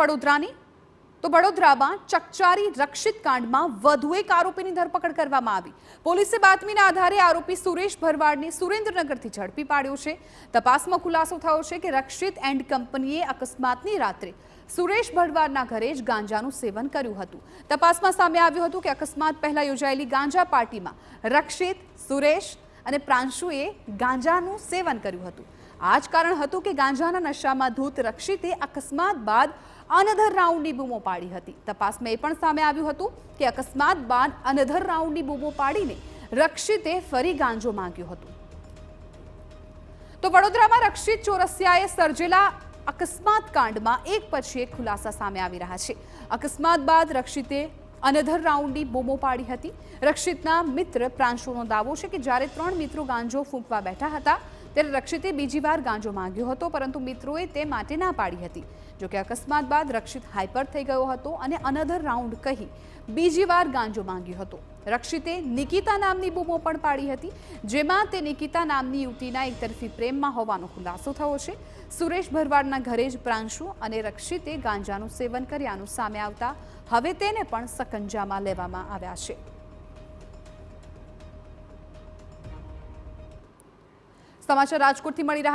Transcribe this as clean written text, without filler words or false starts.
વડોદરાની તો વડોદરામાં ચકચારી રક્ષિત કાંડમાં વધુ એક આરોપીની ધરપકડ કરવામાં આવી। પોલીસે બાતમીના આધારે આરોપી સુરેશ ભરવાડને સુરેન્દ્રનગરથી ઝડપી પાડ્યો છે। તપાસમાં ખુલાસો થયો છે કે રક્ષિત એન્ડ કંપનીએ અકસ્માતની રાત્રે સુરેશ ભરવાડના ઘરે જ ગાંજાનું સેવન કર્યું હતું। તપાસમાં સામે આવ્યું હતું કે અકસ્માત પહેલા યોજાયેલી ગાંજા પાર્ટીમાં રક્ષિત, સુરેશ અને પ્રાંશુએ ગાંજાનું સેવન કર્યું હતું। આ જ કારણ હતું કે ગાંજાના નશામાં ધૂત રક્ષિતે અકસ્માત બાદ અનધર રાઉન્ડની બૂમો પાડી હતી। તપાસમાં એ પણ સામે આવ્યું હતું કે અકસ્માત બાદ અનધર રાઉન્ડની બૂમો પાડીને રક્ષિતે ફરી ગાંજો માંગ્યો હતો। તો વડોદરામાં રક્ષિત ચોરસિયાએ સર્જેલા અકસ્માત કાંડમાં એક પછી એક ખુલાસા સામે આવી રહ્યા છે। અકસ્માત બાદ રક્ષિતે અનધર રાઉન્ડની બૂમો પાડી હતી। રક્ષિતના મિત્ર પ્રાંશુનો દાવો છે કે જ્યારે 3 મિત્રો ગાંજો ફૂંકવા બેઠા હતા ત્યારે રક્ષિતે બીજી વાર ગાંજો માંગ્યો હતો, પરંતુ મિત્રોએ તે માટે ના પાડી હતી। જોકે અકસ્માત બાદ રક્ષિત હાઈપર થઈ ગયો હતો અને અનધર રાઉન્ડ કહી બીજી વાર ગાંજો માંગ્યો હતો। રક્ષિતે નિકિતા નામની બૂમો પણ પાડી હતી, જેમાં તે નિકિતા નામની યુવતીના એકતરફી પ્રેમમાં હોવાનો ખુલાસો થયો છે। સુરેશ ભરવાડના ઘરે જ પ્રાંશુ અને રક્ષિતે ગાંજાનું સેવન કર્યાનું સામે આવતા હવે તેને પણ સકંજામાં લેવામાં આવ્યા છે। સમાચાર રાજકોટથી મળી રહ્યા